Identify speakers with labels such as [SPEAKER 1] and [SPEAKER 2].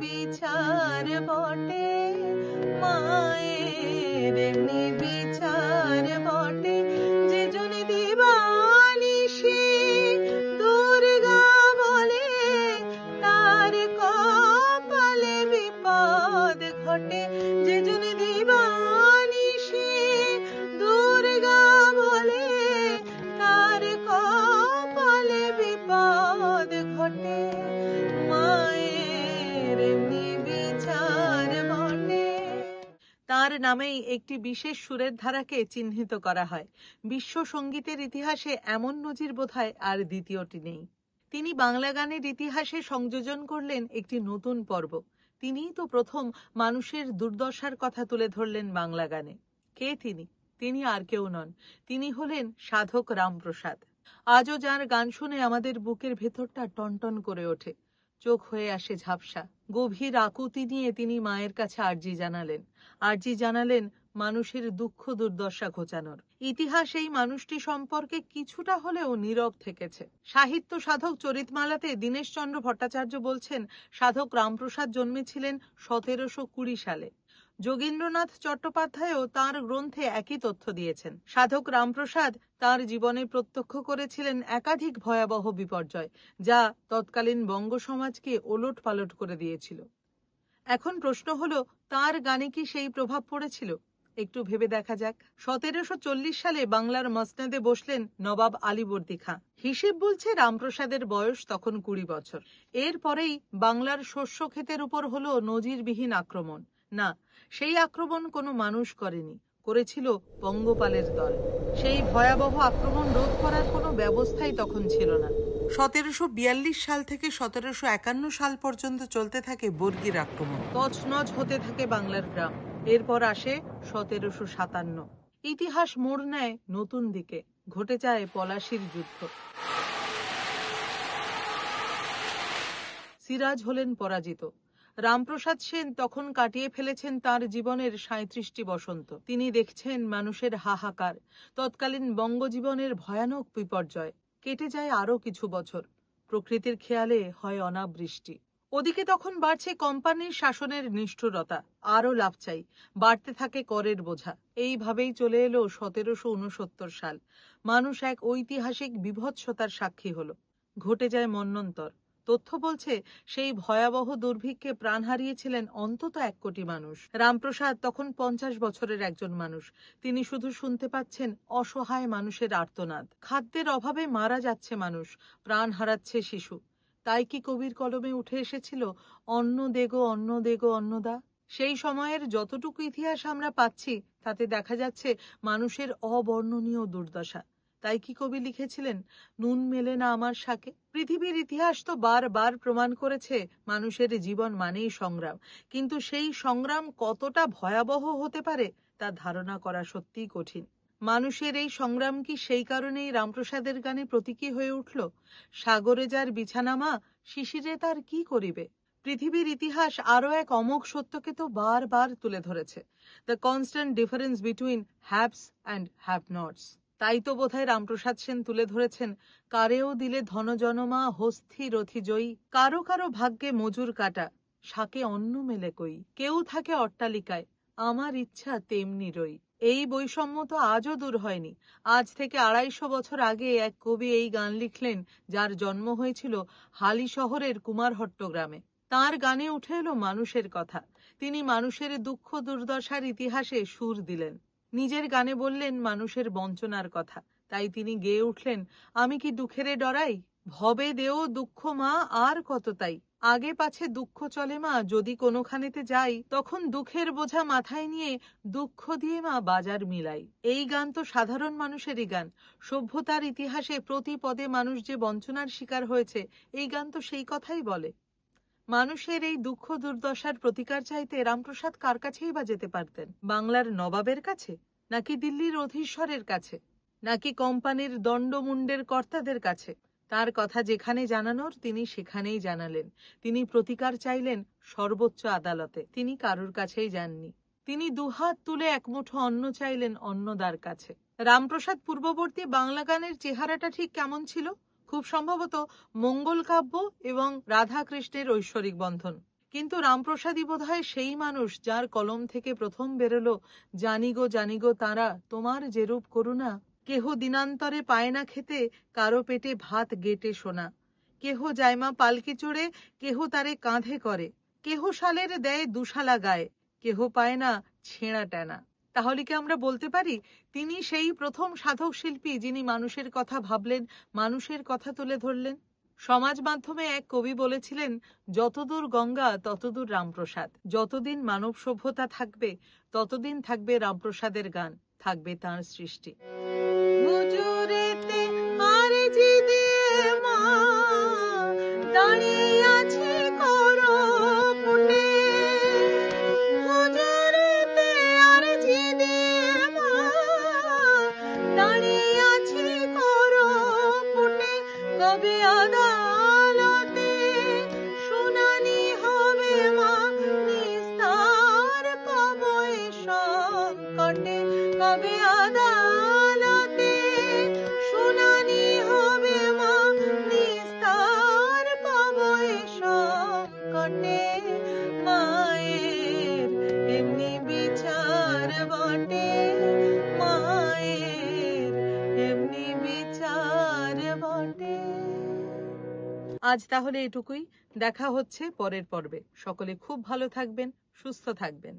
[SPEAKER 1] বিচার বটে, মায়ের এমনি বিচার বটে, যে জন দিবানিশি দুর্গা বলে তার কপালে বিপদ ঘটে। যে জন দিবানিশি দুর্গা বলে তার কপালে বিপদ ঘটে, মায়ের এমনি বিচার বটে। তার নামেই একটি বিশেষ সুরের ধারাকে চিহ্নিত করা হয়। বিশ্ব সঙ্গীতের ইতিহাসে এমন নজির বোধহয় আর দ্বিতীয়টি নেই। তিনি বাংলা গানের ইতিহাসে সংযোজন করলেন একটি নতুন পর্ব। তিনিই তো প্রথম মানুষের দুর্দশার কথা তুলে ধরলেন বাংলা গানে। কে তিনি? তিনি আর কেউ নন, তিনি হলেন সাধক রামপ্রসাদ। আজও যার গান শুনে আমাদের বুকের ভেতরটা টনটন করে ওঠে, চোখ হয়ে আসে ঝাপসা। গভীর আকুতি নিয়ে তিনি মায়ের কাছে আর্জি জানালেন মানুষের দুঃখ দুর্দশা ঘোচানোর। ইতিহাস এই মানুষটি সম্পর্কে কিছুটা হলেও নীরব থেকেছে। সাহিত্য সাধক চরিতমালাতে দীনেশচন্দ্র ভট্টাচার্য বলছেন, সাধক রামপ্রসাদ জন্মেছিলেন 1720 সালে। যোগীন্দ্রনাথ চট্টোপাধ্যায়ও তাঁর গ্রন্থে একই তথ্য দিয়েছেন। সাধক রামপ্রসাদ তাঁর জীবনে প্রত্যক্ষ করেছিলেন একাধিক ভয়াবহ বিপর্যয়, যা তৎকালীন বঙ্গ সমাজকে ওলট পালট করে দিয়েছিল। এখন প্রশ্ন হলো, তাঁর গানে কি সেই প্রভাব পড়েছিল? একটু ভেবে দেখা যাক। 1740 সালে বাংলার মসনদে বসলেন নবাব আলীবর্দী খাঁ। হিসেব বলছে রামপ্রসাদের বয়স তখন 20 বছর। এরপরেই বাংলার শস্য ক্ষেতের উপর হলো নজিরবিহীন আক্রমণ। না, সেই আক্রমণ কোনো মানুষ করেনি, করেছিল পঙ্গপালের দল। সেই ভয়াবহ আক্রমণ রোধ করার কোনো ব্যবস্থাই তখন ছিল না। 1742 সাল থেকে 1751 সাল পর্যন্ত চলতে থাকে বর্গীর আক্রমণ। তছনছ হতে থাকে বাংলার গ্রাম। এরপর আসে 1757। ইতিহাস মোড় নেয় নতুন দিকে, ঘটে যায় পলাশীর যুদ্ধ। সিরাজ হলেন পরাজিত। রামপ্রসাদ সেন তখন কাটিয়ে ফেলেছেন তার জীবনের 37টি বসন্ত। তিনি দেখছেন মানুষের হাহাকার, তৎকালীন বঙ্গজীবনের ভয়ানক বিপর্যয়। কেটে যায় আরো কিছু বছর, প্রকৃতির খেয়ালে হয় অনাবৃষ্টি। ওদিকে তখন বাড়ছে কোম্পানির শাসনের নিষ্ঠুরতা, আরো লাভ চাই, বাড়তে থাকে করের বোঝা। এইভাবেই চলে এলো 1769 সাল। মানুষ এক ঐতিহাসিক বিভৎসতার সাক্ষী হলো। ঘটে যায় মন্বন্তর। তথ্য বলছে সেই ভয়াবহ দুর্ভিক্ষে প্রাণ হারিয়েছিলেন অন্তত 1 কোটি মানুষ। রামপ্রসাদ তখন 50 বছরের একজন মানুষ। তিনি শুধু শুনতে পাচ্ছেন অসহায় মানুষের আর্তনাদ। খাদ্যের অভাবে মারা যাচ্ছে মানুষ, প্রাণ হারাচ্ছে শিশু। তাই কি কবির কলমে উঠে এসেছিল, অন্ন দেগো অন্ন দেগো অন্নদা? সেই সময়ের যতটুকু ইতিহাস আমরা পাচ্ছি তাতে দেখা যাচ্ছে মানুষের অবর্ণনীয় দুর্দশা। তাই কি কবি লিখেছিলেন, নুন মেলে না আমার শাকে? পৃথিবীর ইতিহাস তো বারবার প্রমাণ করেছে মানুষের জীবন মানেই সংগ্রাম, কিন্তু সেই সংগ্রাম কতটা ভয়াবহ হতে পারে তা ধারণা করা সত্যিই কঠিন। মানুষের এই সংগ্রাম কি সেই কারণেই রামপ্রসাদের গানে প্রতীকী হয়ে উঠল? সাগরে যার বিছানামা, শিশিরে তার কি করিবে? পৃথিবীর ইতিহাস আরো এক অমোঘ সত্যকে তো বারবার তুলে ধরেছে, the constant difference between haves and have nots. তাই তো বোধহয় রামপ্রসাদ সেন তুলে ধরেছেন, কারেও দিলে ধনজনমা হস্থি রথি জয়ী, কারো কারো ভাগ্যে মজুর কাটা, শাকে অন্ন মেলে কই, কেউ থাকে অট্টালিকায়, আমার ইচ্ছা তেমনি রই। এই বৈষম্য তো আজও দূর হয়নি। আজ থেকে 250 বছর আগে এক কবি এই গান লিখলেন, যার জন্ম হয়েছিল হালি শহরের কুমারহট্ট গ্রামে। তাঁর গানে উঠে এলো মানুষের কথা। তিনি মানুষের দুঃখ দুর্দশার ইতিহাসে সুর দিলেন। নিজের গানে বললেন মানুষের বঞ্চনার কথা। তাই তিনি গেয়ে উঠলেন, আমি কি দুঃখেরে ডরাই, ভবে দেও দুঃখ মা আর কত তাই, আগে পাছে দুঃখ চলে মা, যদি কোনোখানেতে যাই, তখন দুঃখের বোঝা মাথায় নিয়ে দুঃখ দিয়ে মা বাজার মিলাই। এই গান তো সাধারণ মানুষেরই গান। সভ্যতার ইতিহাসে প্রতি পদে মানুষ যে বঞ্চনার শিকার হয়েছে, এই গান তো সেই কথাই বলে। মানুষের এই দুঃখ দুর্দশার প্রতিকার চাইতে রামপ্রসাদ কার কাছেই বা যেতে পারতেন? বাংলার নবাবের কাছে, নাকি দিল্লির অধীশ্বরের কাছে, নাকি কোম্পানির দণ্ডমুণ্ডের কর্তাদের কাছে? তার কথা যেখানে জানানোর তিনি সেখানেই জানালেন। তিনি প্রতিকার চাইলেন সর্বোচ্চ আদালতে, তিনি কারুর কাছেই যাননি। তিনি দুহাত তুলে এক মুঠো অন্ন চাইলেন অন্নদার কাছে। রামপ্রসাদ পূর্ববর্তী বাংলা গানের চেহারাটা ঠিক কেমন ছিল? খুব সম্ভবত মঙ্গল কাব্য এবং রাধা কৃষ্ণের ঐশ্বরিক বন্ধন। কিন্তু রামপ্রসাদই বোধহয় সেই মানুষ যার কলম থেকে প্রথম বেরোলো, জানি গো তারা তোমার যেরূপ করুণা, কেহ দিনান্তরে পায় না খেতে, কারো পেটে ভাত গেটে শোনা, কেহ যায়মা পালকি চড়ে, কেহ তারে কাঁধে করে, কেহ শালের দেয় দুশালা গায়ে, কেহ পায় না ছেঁড়া টানা। তাহলে কি আমরা বলতে পারি তিনি সেই প্রথম সাধক শিল্পী যিনি মানুষের কথা ভাবলেন, মানুষের কথা তুলে ধরলেন? সমাজ মাধ্যমে এক কবি বলেছিলেন, যতদূর গঙ্গা ততদূর রামপ্রসাদ। যতদিন মানব সভ্যতা থাকবে ততদিন থাকবে রামপ্রসাদের গান, থাকবে তাঁর সৃষ্টি। হুজুরেতে আরজি দিয়ে মা দাঁড়িয়ে আছে করপুটে, হুজুরেতে আরজি দিয়ে মা দাঁড়িয়ে আছে করপুটে, কবে আদালতে শুনানি হবে মা, নিস্তার পাবো এ সংকটে, কবে আদালতে শুনানি হবে মা, নিস্তার পাবো এ সংকটে, মায়ের এমনি বিচার বটে, মায়ের এমনি বিচার বটে। আজ তাহলে এটুকুই, দেখা হচ্ছে পরের পর্বে। সকলে খুব ভালো থাকবেন, সুস্থ থাকবেন।